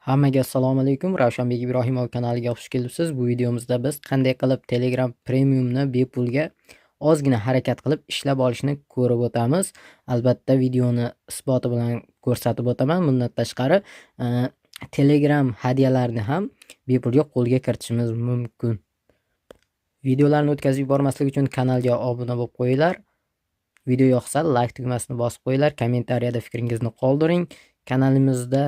Hammaga assalomu alaykum. Ravshanbek Ibrohimov kanaliga xush kelibsiz. Bu videomizda biz qanday qilib Telegram Premiumni bepulga ozgina harakat qilib ishlab olishni ko'rib o'tamiz. Albatta videoni isboti bilan ko'rsatib o'taman. Bundan tashqari Telegram hadyalarini ham bepulga qo'lga kiritishimiz mumkin. Videolarni o'tkazib yubormaslik uchun kanalga obuna bo'lib qo'yinglar. Video yoqsa like tugmasini bosib qo'yinglar, kommentariyada fikringizni qoldiring. Kanalimizda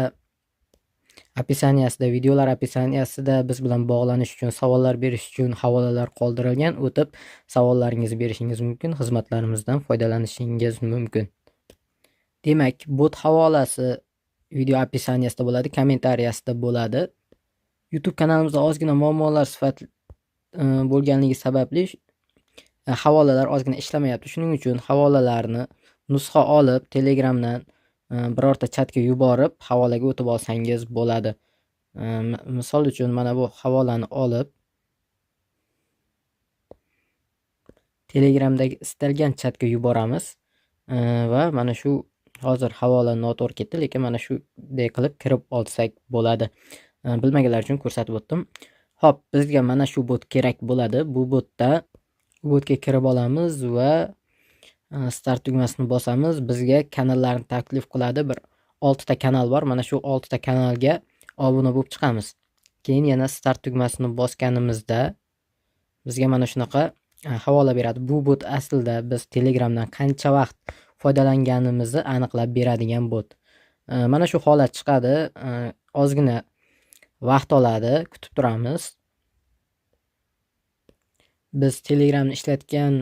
videolar opisiyaniyasida biz bilan bog'lanish uchun, savollar berish uchun havolalar qoldirilgan. O'tib savollaringizni berishingiz mumkin, xizmatlarimizdan foydalanishingiz mumkin. Demak, bot havolasi video opisiyaniyasida bo'ladi, kommentariyasida bo'ladi. YouTube kanalimizda ozgina muammolar bo'lganligi sababli havolalar ozgina ishlamayapti. Shuning uchun havolalarni nusxa olib, Telegramdan birorta chatga yuborib, havolaga o'tib olsangiz bo'ladi. Misol uchun mana bu havolani olib Telegramdagi istalgan chatga yuboramiz va mana shu hozir havola noto'g'ri ketdi, lekin mana shunday qilib kirib olsak bo'ladi. Bilmaganlar uchun ko'rsatib o'tdim. Xo'p, bizga mana shu bot kerak bo'ladi. Bu botga kirib olamiz va start tugmasini bosamiz. Bizga kanallarni taklif qiladi. Bir 6 ta kanal bor. Mana shu 6 ta kanalga obuna bo'lib chiqamiz. Keyin yana start tugmasini bosganimizda bizga mana shunaqa havola beradi. Bu bot aslida biz Telegramdan qancha vaqt foydalanganimizni aniqlab beradigan bot. Mana shu holat chiqadi. Ozgina vaqt oladi, kutib turamiz. Biz Telegramni ishlatgan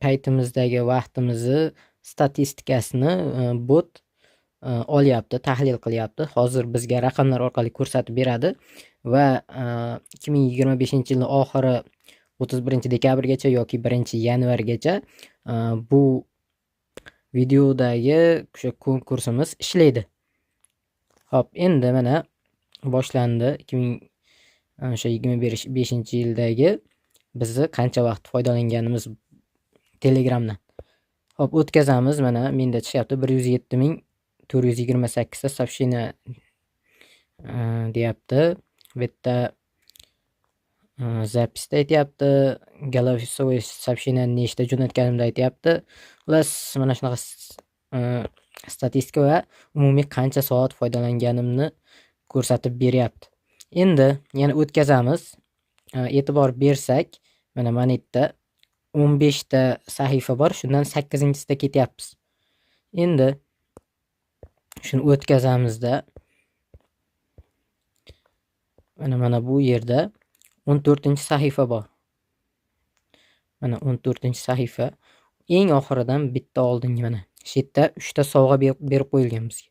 paytimizdagi vaqtimizni statistikasini bot olyapti, tahlil qilyapti. Hozir bizga raqamlar orqali ko'rsatib beradi va 2025-yilning oxiri 31-dekabrgacha yoki 1-yanvargacha bu videodagi o'sha konkursimiz ishlaydi. Xo'p, endi mana boshlandi. 2025-yildagi bizni qancha vaqt foydalanganimiz Telegramdan. Xo'p, o'tkazamiz. Mana menda chiqyapti 107.428 ta сообщение deyapti. Bu yerda zapisda aytyapti, голосовой сообщение nechta jo'natganimda aytyapti. Xullas, mana shunaqa statistika va umumiy qancha soat foydalanganimni ko'rsatib beryapti. Endi yana o'tkazamiz. E'tibor bersak, mana yerda 15 ta sahifa bor, shundan 8-sida ketyapmiz. Endi shuni o'tkazamizda mana bu yerda 14-sahifa bor. Mana 14-sahifa. Eng oxiridan bitta oldingi mana shu yerda 3 ta sovg'a berib qo'yilgan bizga.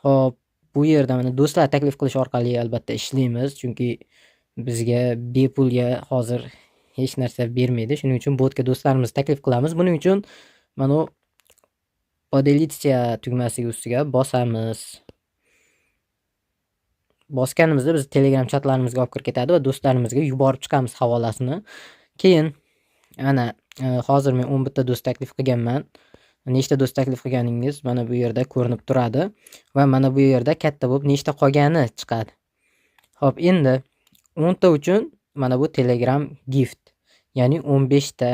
Xo'p, bu yerda mana do'stlar taklif qilish orqali albatta ishlaymiz, chunki bizga bepulga hozir hech narsa bermaydi. Shuning uchun botga do'stlarimizni taklif qilamiz. Buning uchun mana podelиться tugmasiga ustiga bosamiz. Bosganimizda biz Telegram chatlarimizga olib kirib ketadi va do'stlarimizga yuborib chiqamiz havolasini. Keyin ana hozir men 11 ta do'st taklif qilganman. Nechta do'st taklif qilganingiz mana bu yerda ko'rinib turadi va mana bu yerda katta bo'lib nechta qolgani chiqadi. Xo'p, endi 10 ta uchun mana bu Telegram gift, ya'ni 15 ta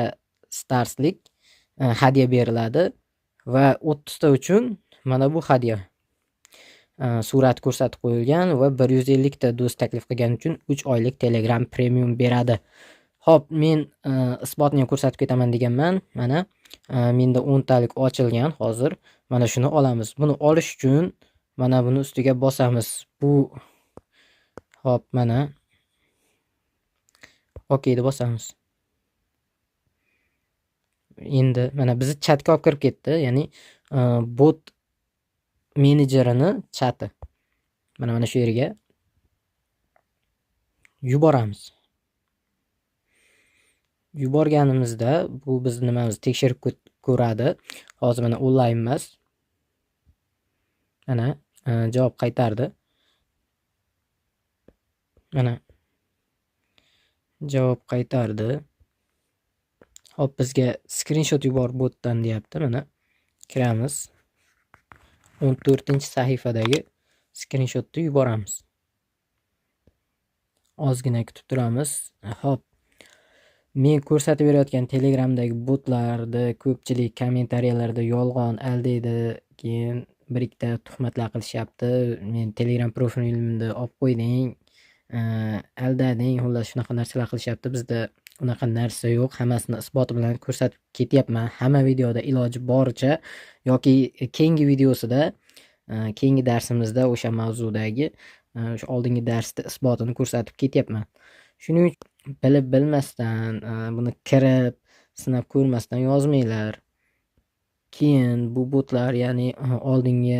starslik hadya beriladi va 30 ta uchun mana bu hadya surat ko'rsatib qo'yilgan va 150 ta do'st taklif qilgan uchun 3 oylik Telegram Premium beradi. Xo'p, men isbotni ham ko'rsatib ketaman deganman. Mana menda 10 talik ochilgan hozir. Mana shuni olamiz. Buni olish uchun mana buni ustiga bosamiz. Bu xo'p, mana OK deb bosamiz. Endi mana bizni chatga olib kirib ketdi, ya'ni bot menejerining chati. Mana shu yerga yuboramiz. Yuborganimizda bu biz nimamizni tekshirib ko'radi. Hozir mana onlayn emas. Mana javob qaytardi. Mana javob qaytardi. Hop, bizga screenshot yubor botdan deyapti. Mana kiramiz. 14-sahifadagi skrinshotni yuboramiz. Ozgina kutib turamiz. Hop. Men ko'rsatib berayotgan Telegramdagi botlarni ko'pchilik kommentariyalarda yolg'on, aldaydi, keyin bir ikkita tuhmatlar qilishyapti. Men Telegram profilimni olib qo'yding, aldading, xullas shunaqa narsalar qilishyapti. Bizda unaqa narsa yo'q. Hammasini isboti bilan ko'rsatib ketyapman. Hamma videoda iloji boricha yoki keyingi videosida, keyingi darsimizda o'sha mavzudagi o'sha oldingi darsda isbotini ko'rsatib ketyapman. Shuning uchun bilib bilmasdan, buni kirib sinab ko'rmasdan yozmanglar. Keyin bu botlar, ya'ni oldingi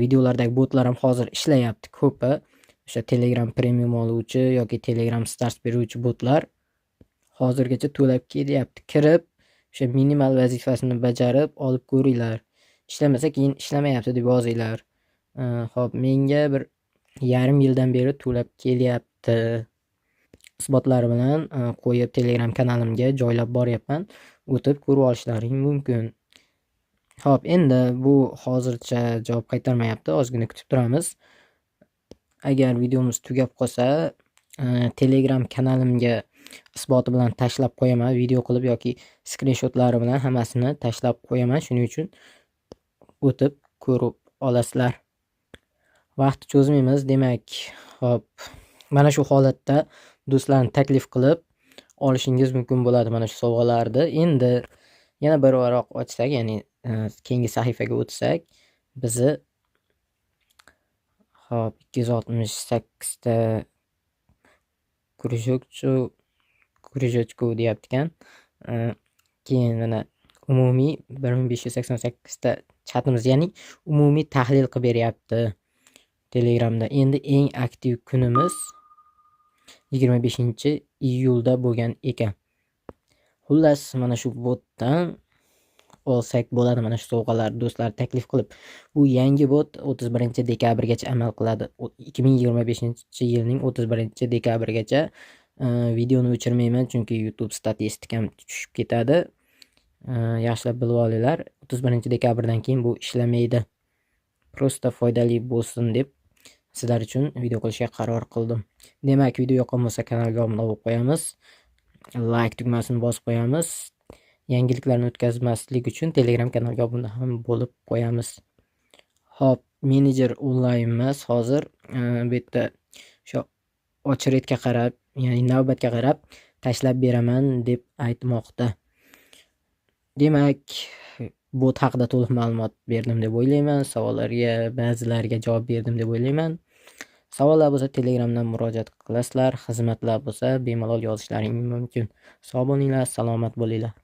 videolardagi botlar ham hozir ishlayapti ko'pi. O'sha Telegram premium oluvchi yoki Telegram stars beruvchi botlar hozirgacha to'lab kelyapti. Kirib o'sha minimal vazifasini bajarib olib ko'ringlar. Ishlamasa keyin ishlamayapti deb yozinglar. Hop, menga bir yarim yildan beri to'lab kelyapti. Isbotlari bilan qo'yib Telegram kanalimga joylab boryapman. O'tib ko'rib olishlaring mumkin. Hop, endi bu hozircha javob qaytarmayapti. Ozgina kutib turamiz. Agar videomiz tugab qolsa, Telegram kanalimga isboti bilan tashlab qo'yaman, video qilib yoki skrinshotlari bilan hammasini tashlab qo'yaman. Shuning uchun o'tib ko'rib olasizlar. Vaqt cho'zmaymiz, demak, hop. Mana shu holatda do'stlarni taklif qilib olishingiz mumkin bo'ladi mana shu sovg'alarni. Endi yana bir varoq ochsak, ya'ni keyingi sahifaga o'tsak, bizni hop 268 ta krujokchu deyapti ekan. Keyin mana umumiy 1588 ta chatimiz, ya'ni umumiy tahlil qilib beryapti Telegramda. Endi eng aktiv kunimiz 25-iyulda bo'lgan ekan. Xullas, mana shu botdan olsak bo'ladi mana shu sovg'alar do'stlar taklif qilib. Bu yangi bot 31-dekabrgacha amal qiladi. 2025-yilning 31-dekabrgacha. Videoni o'chirmayman chunki YouTube statistikam tushib ketadi. Yaxshilab bilib olinglar. 31-dekabrdan keyin bu ishlamaydi. Prosta foydali bo'lsin deb sizlar uchun video qilishga qaror qildim. Demak, video yoqqan bo'lsa kanalga obuna bo'lib qo'yamiz. Like tugmasini bosib qo'yamiz. Yangiliklarni o'tkazmaslik uchun Telegram kanalga obuna ham bo'lib qo'yamiz. Hop, menejer onlayn emas hozir. Bu yerda o'sha ochretga qarab, ya'ni navbatga qarab tashlab beraman deb aytmoqda. Demak, bot haqida to'liq ma'lumot berdim deb o'ylayman. Savollarga, ba'zilariga javob berdim deb o'ylayman. Savollar bo'lsa Telegramdan murojaat qilasizlar. Xizmatlar bo'lsa bemalol yozishlaring mumkin. Sog' bo'linglar, salomat bo'linglar.